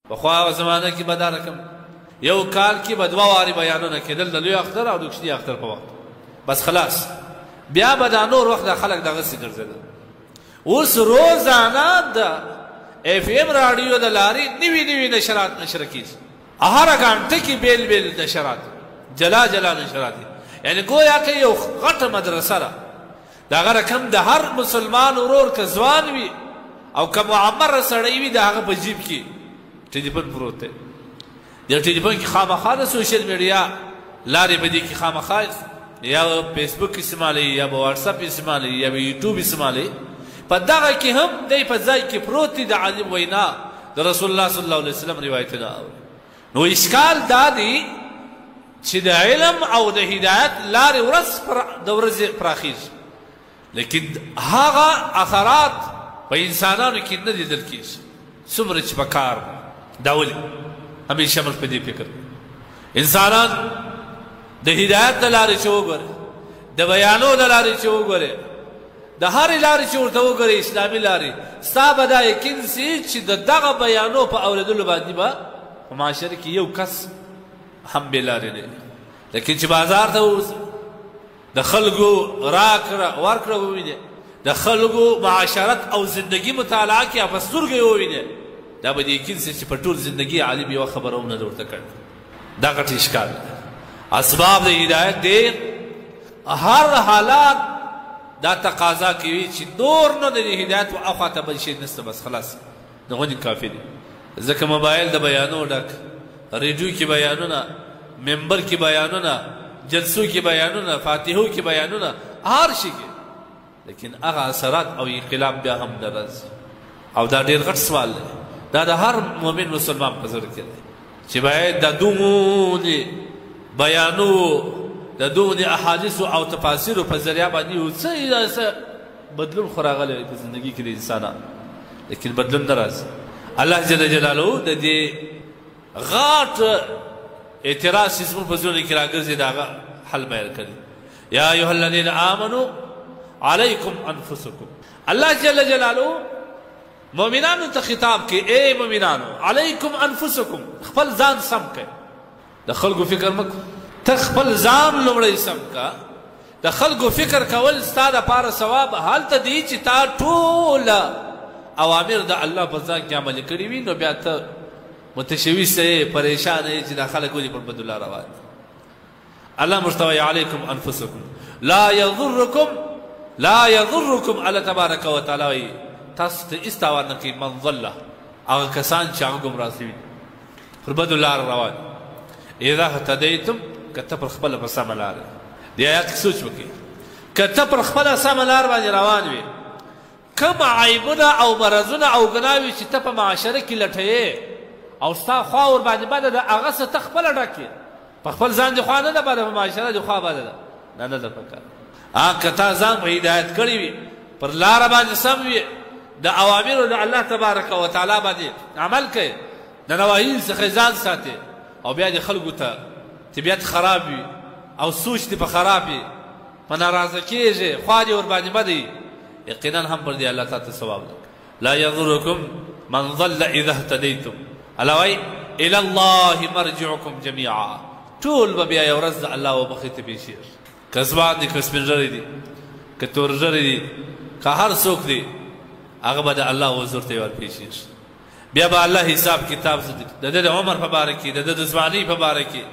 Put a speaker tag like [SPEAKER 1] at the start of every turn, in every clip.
[SPEAKER 1] پخوا زمانه کې به دا رقم یو کال کې به 2 وارې بیانونه کېدل د لوی اختر او د کوچني اختر په وخت بس خلاص بیا به دا نور وخت د خلک دغسې ګرځېدل. اوس روزانه د اف ام راډیو د لارې نوي نشرات نشر کېږي، هره ګانټه کې بیل بیل نشرات، جلا جلا نشرات، یعنی گویا که یو غټه مدرسه ده. دغه رقم د هر مسلمان ورور که ځوان وي او که معمر سړی وي د هغه په جیب کې ټلیفون پروت دی. د ټلیفون کې خامخا د سوشل میډیا لارې په دې کې خامخا یا فیسبوک استعمالوي یا به واټساپ استعمالوي یا به یوټیوب استعمالوي. په دغه کې هم دی په ځای کې پروت دی د عالم وینا د رسول الله صلی الله علیه وسلم روایتونه اوري. نو اشکال دا دی چې د علم او د هدایت لارې د ورځې پراخېږي، لیکن هغه اثرات په انسانانو کې نه لیدل کېږي څومره چې په کار دا ولې همیشه موږ په دې فکر انسانان د هدایت د لارې چې وګورې، د بیانو د لارې چې وګورې، د هرې لارې چې ورته وګورې اسلامي لارې، ستا به دا یقین سي چې د دغه بیانو په اورېدلو باندې به په معاشره کې یو کس هم بې لارې نه وي. لیکن چې بازار ته ووځي د خلکو راکړه ورکړه ووینې، د خلکو معاشرت او زندگی مطالعه کې په سترګې ووینې، دا به د یقین سي چې په ټول زندگی عالم یوه خبره هم نه ده ورته کړې. دا غټ اشکال دی. اسباب د هدایت دی هر حالات دا تقاضا کوي چې نور نه د هدایت و اخواته بل شی نشته، بس خلاص دغه کافي دی. ځکه موبایل د بیانو ډک، ریډیو کې بیانونه، منبر کې بیانونه، جلسو کې بیانونه، فاتحو کې بیانونه، هر شي کې، لیکن هغه اثرات او انقلاب بیا هم درز. او دا ډېر غټ سوال دی، دا د هر مؤمن مسلمان په زړه کې دی چې باید د دومره بیانو د دومره احادیثو او تفاسیرو په ذریعه باندې یو څه بدلون خو راغلی په زندګي کې د انسانانو، لیکن بدلون نه راځي. الله جل جلاله د دې غاټ اعتراض چې زموږ په زړونو کې راګرځي د هغه حل بیان کړي. یا ایها الذین آمنوا علیکم انفسکم. الله جل جلاله مؤمنانو ته خطاب کوي، ای مؤمنانو علیکم انفسکم، خپل ځان سم کړئ، د خلکو فکر مه کوه، ته خپل ځان لومړی سم که. د خلکو فکر کول ستا دپاره ثواب هلته دی چې تا ټوله اوامر د الله په ځان کې عملي کړي وي، نو بیا ته متشویش یې، پریشان یې چې دا خلک ولې پر بد الله روان دي. الله مستوی علیکم انفسکم لا یضرکم الله تبارک وتعالی وایي تاسو ته هېڅ تاوان نه کوي من ضله، هغه کسان چې هغه ګمراه شوي پر بدو لار روان. اذا اهتدیتم که ته پر خپله په سمه لار دې آیات کې سوچ وکړي، که ته پر خپله سمه لار باندې روان وي، کوم عیبونه او مرضونه او ګناوې چې ته په معاشره کې لټوې او ستا خوا ورباندې بده ده، هغه څه ته خپله ډک کړې، په خپل ځان دې خوا نه ده بده، په معاشره دې خوا بده ده، نه ده پکار. که تا ځان په هدایت کړی وي، پر لاره باندې سم وي، د اوامرو د الله تبارک وتعالی باندې عمل کوي، د نواهیو څخه ځان ساتي، او بیا د خلکو ته طبیعت خراب وي او سوچ دې په خراب وي، په ناراضه کېږي، خوا دې ورباندې بده وي، یقینا هم پر دې الله تعالی ته ثواب لري. لا یضرکم من ضل اذا اهتدیتم. الله وایي الی الله مرجعکم جمیعا، ټول به بیا یو ورځ د الله وبخښي ته پیښېږي، که ځوان دي، که سپین ږیری دي، که تور ږیری دي، که هر څوک دي، هغه به د الله حضور ته ورپېښېږي. بیا به الله حساب کتاب د ده د عمر په باره کې، د ده د ځوانۍ په باره کې،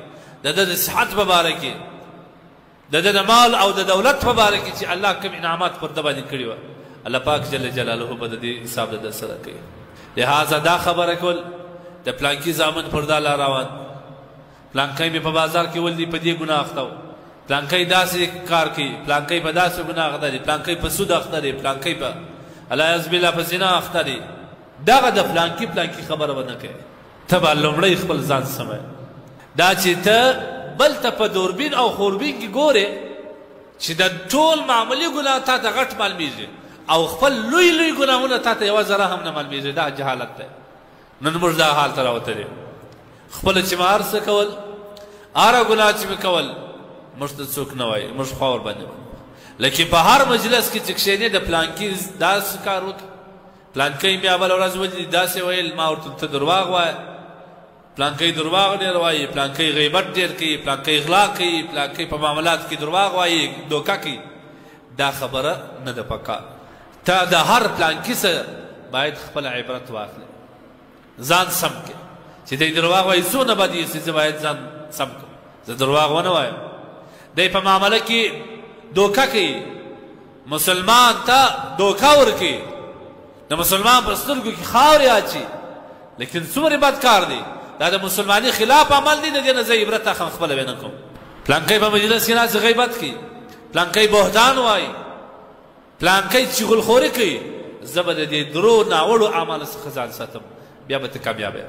[SPEAKER 1] د ده د صحت په باره کې، د ده د مال او د دولت په باره کې چې الله کوم انعامات پر ده باندې کړي وه، الله پاک جل جلاله به د دې حساب د ده سره کوي. لہذا دا خبره کول د پلانکي زامن پر دا لار روان، پلانکی مې په بازار کې ولدي په دې ګناه اخته و، پلانکی داسې کار کوي، پلانکی په داسې ګناه اخته دی، پلانکی په سود اخته دی، پلانکی په علیاذ بالله په زنا اخته دی. دغه د پلانکی خبره به نه کوي، ته به لومړی خپل ځان سموي. دا چې ته بل ته په دوربین او خوربین کې ګورې چې د ټول معمولي ګناه تا ته غټ معلومیږي او خپل لوی ګناهونه تا ته یوه ذره هم نه معلومیږي، دا جهالت دی. نن موږ دا حال ته راوتلي، خپله چې مې هر څه کول، هره ګناه چې مې کول، موږ ته څوک نه وایي، موږ خوا ورباندې لیکن په هر مجلس کې چې کښېنې د پلانکي داسې کار وکړي، پلانکی مې اوله ورځ ولید داسې ویل، ما ورته ته درواغ وایه، پلانکی درواغ ډېر وایي، پلانکی غیبت ډېر کوي، پلانکی غلا کوي، پلانکی په معاملات کې درواغ وایي، دوکه کوي. دا خبره نه ده پکار. ته د هر پلانکي سره باید خپل عبرت واخلې، ځان سم کړې چې دی درواغ وایي څونه بد یې زه باید ځان سم کړم، زه درواغ ونه وایم. دی په معامله کې دوکه کوي، مسلمان ته دوکه ورکوي، د مسلمان پر سترګو کې خاورې اچي، لیکن څومره بد کار دی. دا د مسلمانۍ خلاف عمل دی. د دې نه زه عبرت اخلم، خپله به نه کوم. پلانکی په مجلس کې ناست غیبت کوي، پلانکی بهتان وایي، پلانکی چغلخوري کوي، زه به د دې درو ناوړو اعمالو څخه ځان ساتم، بیا به ته کامیاب یې.